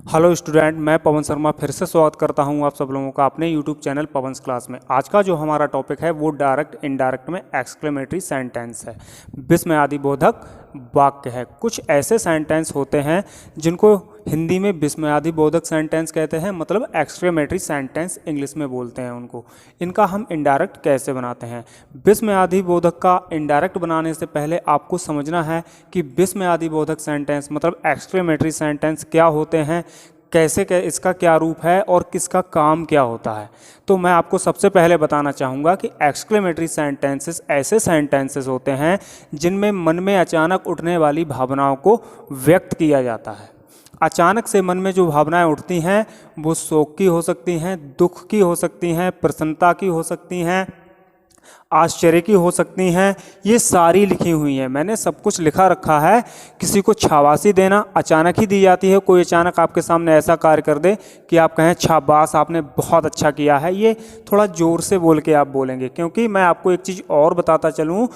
Hello student, मैं पवन शर्मा फिर से स्वागत करता हूं आप सब लोगों का अपने यूट्यूब चैनल पवंस क्लास में। आज का जो हमारा टॉपिक है वो डायरेक्ट इनडायरेक्ट में एक्सक्लेमेटरी सेंटेंस है, विस्मयादि बोधक वाक्य है। कुछ ऐसे सेंटेंस होते हैं जिनको हिंदी में विस्मयादि बोधक सेंटेंस कहते हैं, मतलब एक्सक्लेमेटरी सेंटेंस इंग्लिश में बोलते हैं उनको। इनका हम इनडायरेक्ट कैसे बनाते हैं? विस्मयादि बोधक का इनडायरेक्ट बनाने से पहले आपको समझना है कि विस्मयादि बोधक सेंटेंस मतलब एक्सक्लेमेटरी सेंटेंस क्या होते हैं, कैसे इसका क्या रूप है और किसका काम क्या होता है। तो मैं आपको सबसे पहले बताना चाहूँगा कि एक्सक्लेमेटरी सेंटेंसेस ऐसे सेंटेंसेस होते हैं जिनमें मन में अचानक उठने वाली भावनाओं को व्यक्त किया जाता है। अचानक से मन में जो भावनाएं उठती हैं वो शोक की हो सकती हैं, दुख की हो सकती हैं, प्रसन्नता की हो सकती हैं, आश्चर्य की हो सकती हैं। ये सारी लिखी हुई हैं, मैंने सब कुछ लिखा रखा है। किसी को शाबाशी देना अचानक ही दी जाती है। कोई अचानक आपके सामने ऐसा कार्य कर दे कि आप कहें शाबाश, आपने बहुत अच्छा किया है, ये थोड़ा ज़ोर से बोल के आप बोलेंगे। क्योंकि मैं आपको एक चीज़ और बताता चलूँ,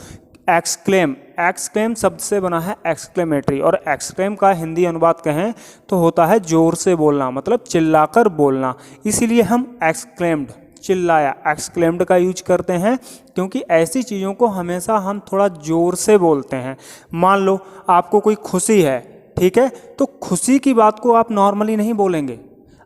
एक्सक्लेम शब्द से बना है एक्सक्लेमेटरी, और एक्सक्लेम का हिंदी अनुवाद कहें तो होता है जोर से बोलना, मतलब चिल्लाकर बोलना। इसीलिए हम एक्सक्लेम्ड, चिल्लाया, एक्सक्लेम्ड का यूज करते हैं, क्योंकि ऐसी चीज़ों को हमेशा हम थोड़ा ज़ोर से बोलते हैं। मान लो आपको कोई खुशी है, ठीक है, तो खुशी की बात को आप नॉर्मली नहीं बोलेंगे।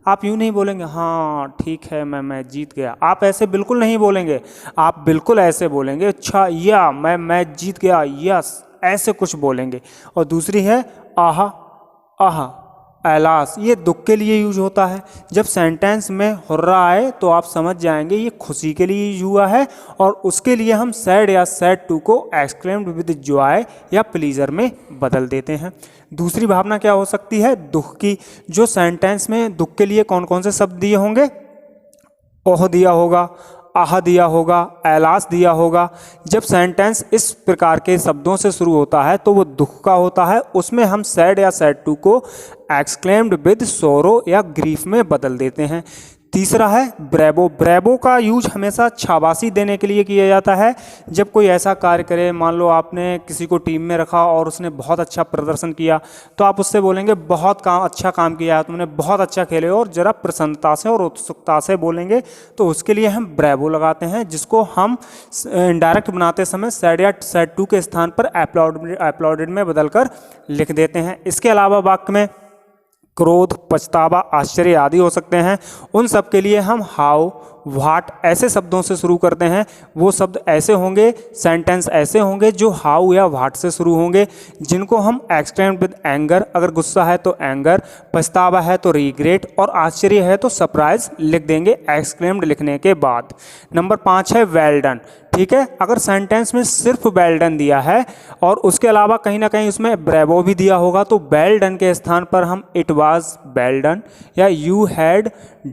आप यूँ नहीं बोलेंगे हाँ ठीक है मैं जीत गया, आप ऐसे बिल्कुल नहीं बोलेंगे। आप बिल्कुल ऐसे बोलेंगे अच्छा या मैं जीत गया, यस, ऐसे कुछ बोलेंगे। और दूसरी है आहा, आहा, एलास, ये दुख के लिए यूज होता है। जब सेंटेंस में हुर्रा आए तो आप समझ जाएंगे ये खुशी के लिए यूज हुआ है, और उसके लिए हम सैड या सैड टू को एक्सक्लेम्ड विद जॉय या प्लीजर में बदल देते हैं। दूसरी भावना क्या हो सकती है? दुख की। जो सेंटेंस में दुख के लिए कौन कौन से शब्द दिए होंगे? ओह दिया होगा, आह दिया होगा, एलास दिया होगा। जब सेंटेंस इस प्रकार के शब्दों से शुरू होता है तो वो दुख का होता है। उसमें हम सैड या सैड टू को एक्सक्लेम्ड विद सोरो या ग्रीफ में बदल देते हैं। तीसरा है ब्रेवो। ब्रेवो का यूज हमेशा शाबाशी देने के लिए किया जाता है। जब कोई ऐसा कार्य करे, मान लो आपने किसी को टीम में रखा और उसने बहुत अच्छा प्रदर्शन किया, तो आप उससे बोलेंगे बहुत अच्छा काम किया, तुमने बहुत अच्छा खेले, और ज़रा प्रसन्नता से और उत्सुकता से बोलेंगे। तो उसके लिए हम ब्रेवो लगाते हैं, जिसको हम इनडायरेक्ट बनाते समय सैड या सैड टू के स्थान पर एप्लॉडेड में बदलकर लिख देते हैं। इसके अलावा वाक्य में क्रोध, पछतावा, आश्चर्य आदि हो सकते हैं। उन सब के लिए हम हाउ, व्हाट ऐसे शब्दों से शुरू करते हैं। वो शब्द ऐसे होंगे, सेंटेंस ऐसे होंगे जो हाउ या व्हाट से शुरू होंगे, जिनको हम एक्सक्लेम्ड विद एंगर, अगर गुस्सा है तो एंगर, पछतावा है तो रिग्रेट, और आश्चर्य है तो सरप्राइज लिख देंगे एक्सक्लेम्ड लिखने के बाद। नंबर 5 है वेल डन। ठीक है, अगर सेंटेंस में सिर्फ वेल डन दिया है और उसके अलावा कहीं ना कहीं उसमें ब्रेवो भी दिया होगा, तो वेल डन के स्थान पर हम इट वाज वेल डन या यू हैड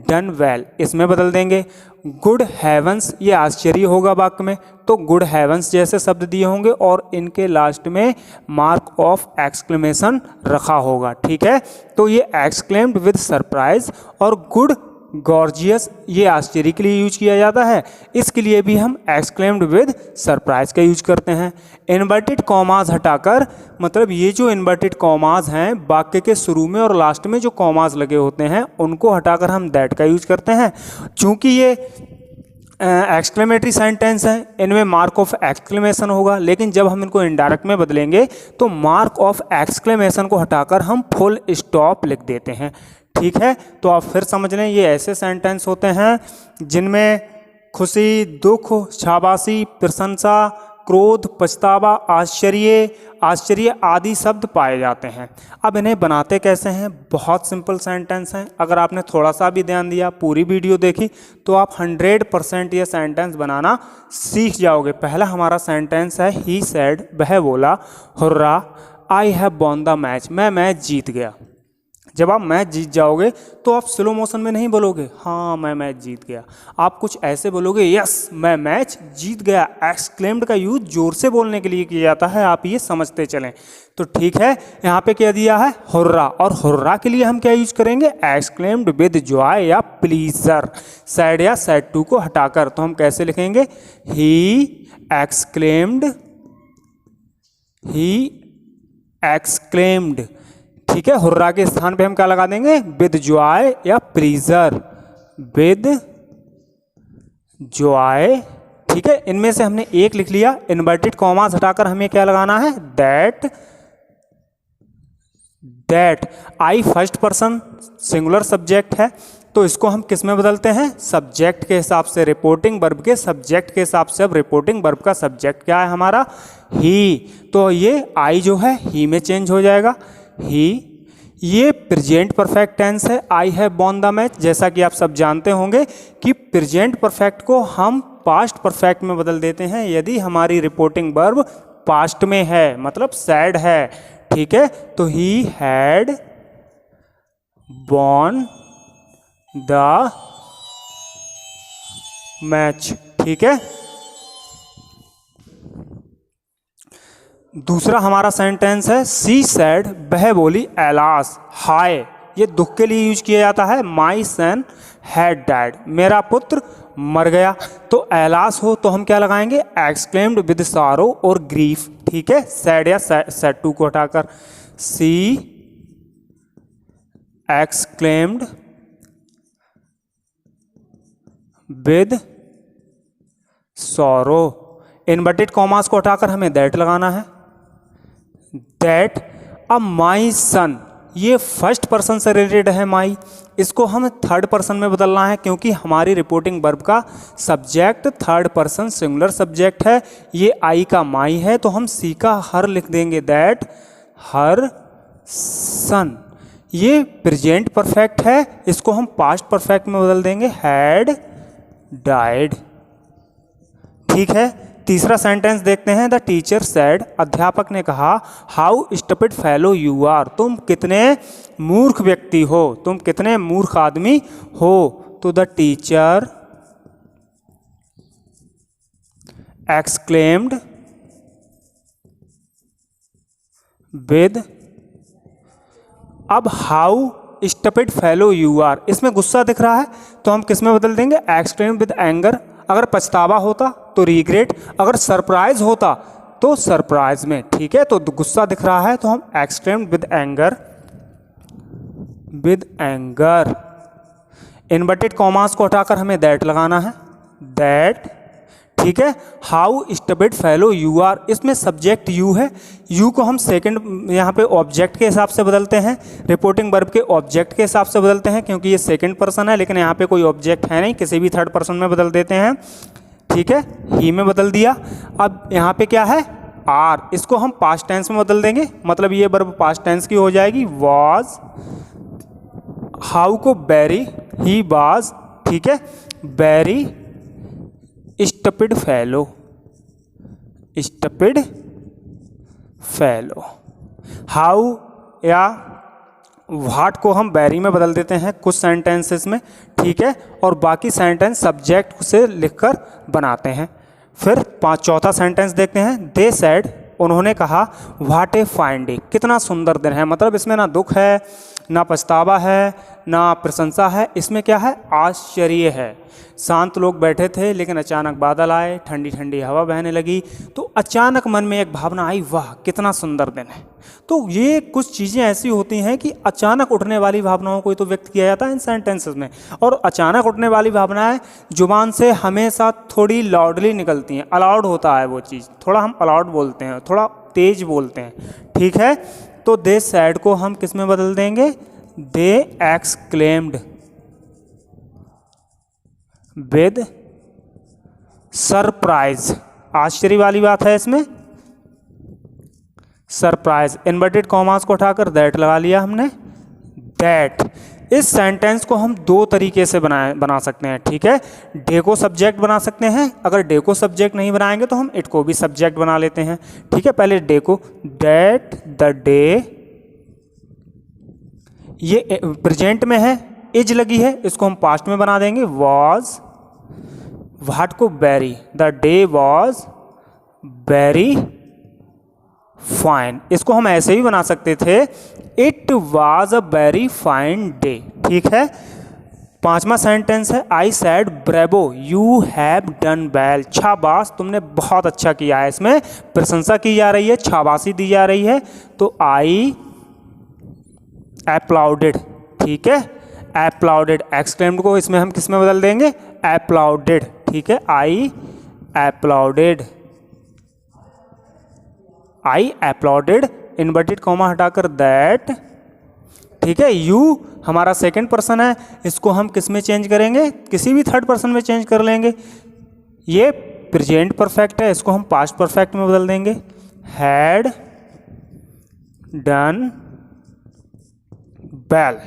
डन वेल इसमें बदल देंगे। गुड हेवंस, ये आश्चर्य होगा वाक्य में, तो गुड हेवंस जैसे शब्द दिए होंगे और इनके लास्ट में मार्क ऑफ एक्सक्लेमेशन रखा होगा। ठीक है, तो ये एक्सक्लेम्ड विद सरप्राइज और गुड गॉर्जियस ये आश्चर्य के लिए यूज किया जाता है। इसके लिए भी हम एक्सक्लेम्ड विद सरप्राइज का यूज करते हैं। इन्वर्टेड कॉमाज हटाकर, मतलब ये जो इन्वर्टेड कॉमाज हैं वाक्य के शुरू में और लास्ट में जो कॉमाज लगे होते हैं उनको हटाकर हम दैट का यूज करते हैं। चूंकि ये एक्सक्लेमेटरी सेंटेंस हैं, इनमें मार्क ऑफ एक्सक्लेमेशन होगा, लेकिन जब हम इनको इनडायरेक्ट में बदलेंगे तो मार्क ऑफ एक्सक्लेमेशन को हटाकर हम फुल स्टॉप लिख देते हैं। ठीक है, तो आप फिर समझ लें, ये ऐसे सेंटेंस होते हैं जिनमें खुशी, दुख, शाबाशी, प्रशंसा, क्रोध, पछतावा, आश्चर्य आदि शब्द पाए जाते हैं। अब इन्हें बनाते कैसे हैं? बहुत सिंपल सेंटेंस हैं। अगर आपने थोड़ा सा भी ध्यान दिया, पूरी वीडियो देखी, तो आप 100% ये सेंटेंस बनाना सीख जाओगे। पहला हमारा सेंटेंस है ही सेड, वह बोला, hurrah, I have won the match, मैं मैच जीत गया। जब आप मैच जीत जाओगे तो आप स्लो मोशन में नहीं बोलोगे हाँ मैं मैच जीत गया, आप कुछ ऐसे बोलोगे यस मैं मैच जीत गया। एक्सक्लेम्ड का यूज जोर से बोलने के लिए किया जाता है, आप ये समझते चलें। तो ठीक है, यहाँ पे क्या दिया है? हुर्रा, और हुर्रा के लिए हम क्या यूज करेंगे? एक्सक्लेम्ड विद जॉय या प्लीजर, सैड या सैड टू को हटाकर। तो हम कैसे लिखेंगे? ही एक्सक्लेम्ड ठीक है, हुर्रा के स्थान पे हम क्या लगा देंगे, विद जॉय या प्लीजर, विद जॉय। ठीक है, इनमें से हमने एक लिख लिया। इन्वर्टेड कॉमास हटाकर हमें क्या लगाना है, that. That I first person singular subject है, तो इसको हम किस में बदलते हैं, सब्जेक्ट के हिसाब से, रिपोर्टिंग वर्ब के सब्जेक्ट के हिसाब से। अब रिपोर्टिंग वर्ब का सब्जेक्ट क्या है हमारा, ही, तो ये आई जो है ही में चेंज हो जाएगा, ही। ये प्रेजेंट परफेक्ट टेंस है, I have won the match. जैसा कि आप सब जानते होंगे कि प्रेजेंट परफेक्ट को हम पास्ट परफेक्ट में बदल देते हैं यदि हमारी रिपोर्टिंग वर्ब पास्ट में है, मतलब सैड है। ठीक है, तो he had won the match. ठीक है, दूसरा हमारा सेंटेंस है, सी सैड, वह बोली, एलास, हाय, ये दुख के लिए यूज किया जाता है। माई सन हैड डाइड, मेरा पुत्र मर गया। तो एलास हो तो हम क्या लगाएंगे, एक्सक्लेम्ड विद सारो और ग्रीफ। ठीक है, सैड या सैड टू को हटाकर, she exclaimed with sorrow. Inverted commas को हटाकर हमें दैट लगाना है, दैट अ माई सन, ये फर्स्ट पर्सन से रिलेटेड है माई, इसको हम थर्ड पर्सन में बदलना है क्योंकि हमारी रिपोर्टिंग वर्ब का subject third person singular subject है। ये आई का माई है तो हम सी का हर लिख देंगे, दैट हर सन। ये प्रेजेंट परफेक्ट है, इसको हम पास्ट परफेक्ट में बदल देंगे, हैड डाइड। ठीक है, तीसरा सेंटेंस देखते हैं, द टीचर सेड, अध्यापक ने कहा, how stupid fellow you are, तुम कितने मूर्ख व्यक्ति हो, तुम कितने मूर्ख आदमी हो। तो द टीचर एक्सक्लेम्ड विद, अब how stupid fellow you are, इसमें गुस्सा दिख रहा है तो हम किस में बदल देंगे, एक्सक्लेम्ड विद एंगर। अगर पछतावा होता तो रिग्रेट, अगर सरप्राइज होता तो सरप्राइज में। ठीक है, तो गुस्सा दिख रहा है तो हम exclaimed with anger, with anger. Inverted commas को हटाकर हमें दैट लगाना है, दैट। ठीक है, how stupid fellow you are, इसमें सब्जेक्ट यू है, यू को हम सेकंड यहाँ पे ऑब्जेक्ट के हिसाब से बदलते हैं, रिपोर्टिंग वर्ब के ऑब्जेक्ट के हिसाब से बदलते हैं क्योंकि ये सेकंड पर्सन है, लेकिन यहाँ पे कोई ऑब्जेक्ट है नहीं, किसी भी थर्ड पर्सन में बदल देते हैं। ठीक है, ही में बदल दिया। अब यहाँ पे क्या है, आर, इसको हम पास्ट टेंस में बदल देंगे, मतलब ये वर्ब पास्ट टेंस की हो जाएगी, वॉज। हाउ को वेरी, ही वाज। ठीक है, very stupid fellow, stupid fellow. How या व्हाट को हम वेरी में बदल देते हैं कुछ सेंटेंसेस में। ठीक है, और बाकी सेंटेंस सब्जेक्ट से लिखकर बनाते हैं। फिर चौथा सेंटेंस देखते हैं, दे सेड, उन्होंने कहा, व्हाट ए फाइन डे, कितना सुंदर दिन है। मतलब इसमें ना दुख है, ना पछतावा है, ना प्रशंसा है, इसमें क्या है, आश्चर्य है। शांत लोग बैठे थे लेकिन अचानक बादल आए, ठंडी ठंडी हवा बहने लगी, तो अचानक मन में एक भावना आई, वाह कितना सुंदर दिन है। तो ये कुछ चीज़ें ऐसी होती हैं कि अचानक उठने वाली भावनाओं को तो व्यक्त किया जाता है इन सेंटेंसेस में। और अचानक उठने वाली भावनाएं जुबान से हमेशा थोड़ी लाउडली निकलती हैं, अलाउड होता है वो चीज़, थोड़ा हम अलाउड बोलते हैं, थोड़ा तेज बोलते हैं। ठीक है, तो दे सैड को हम किस में बदल देंगे, दे एक्सक्लेम्ड विद सरप्राइज। आश्चर्य वाली बात है इसमें, सरप्राइज। इन्वर्टेड कॉमास को उठाकर दैट लगा लिया हमने, दैट। इस सेंटेंस को हम दो तरीके से बना सकते हैं। ठीक है, डे को सब्जेक्ट बना सकते हैं, अगर डे को सब्जेक्ट नहीं बनाएंगे तो हम इट को भी सब्जेक्ट बना लेते हैं। ठीक है, पहले डे को, दैट द डे, ये प्रेजेंट में है, इज लगी है, इसको हम पास्ट में बना देंगे, वॉज। व्हाट को very, the day was very fine, इसको हम ऐसे भी बना सकते थे, it was a very fine day. ठीक है, पांचवा सेंटेंस है, I said bravo you have done well, शाबाश तुमने बहुत अच्छा किया है। इसमें प्रशंसा की जा रही है, शाबाशी दी जा रही है, तो आई applauded, ठीक है, applauded, exclaimed को इसमें हम किस में बदल देंगे, applauded, ठीक है, I applauded, इन्वर्टेड कॉमा हटाकर that, ठीक है। यू हमारा सेकंड पर्सन है, इसको हम किस में चेंज करेंगे, किसी भी थर्ड पर्सन में चेंज कर लेंगे। ये प्रेजेंट परफेक्ट है, इसको हम पास्ट परफेक्ट में बदल देंगे, हैड डन वेल।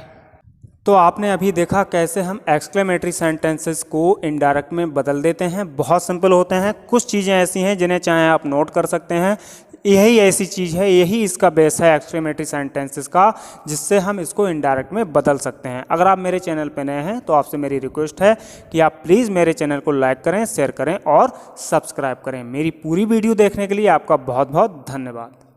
तो आपने अभी देखा कैसे हम एक्सक्लेमेटरी सेंटेंसेस को इनडायरेक्ट में बदल देते हैं। बहुत सिंपल होते हैं, कुछ चीज़ें ऐसी हैं जिन्हें चाहे आप नोट कर सकते हैं। यही ऐसी चीज़ है, यही इसका बेस है एक्सक्लेमेटरी सेंटेंसेस का, जिससे हम इसको इनडायरेक्ट में बदल सकते हैं। अगर आप मेरे चैनल पर नए हैं तो आपसे मेरी रिक्वेस्ट है कि आप प्लीज़ मेरे चैनल को लाइक करें, शेयर करें और सब्सक्राइब करें। मेरी पूरी वीडियो देखने के लिए आपका बहुत बहुत धन्यवाद।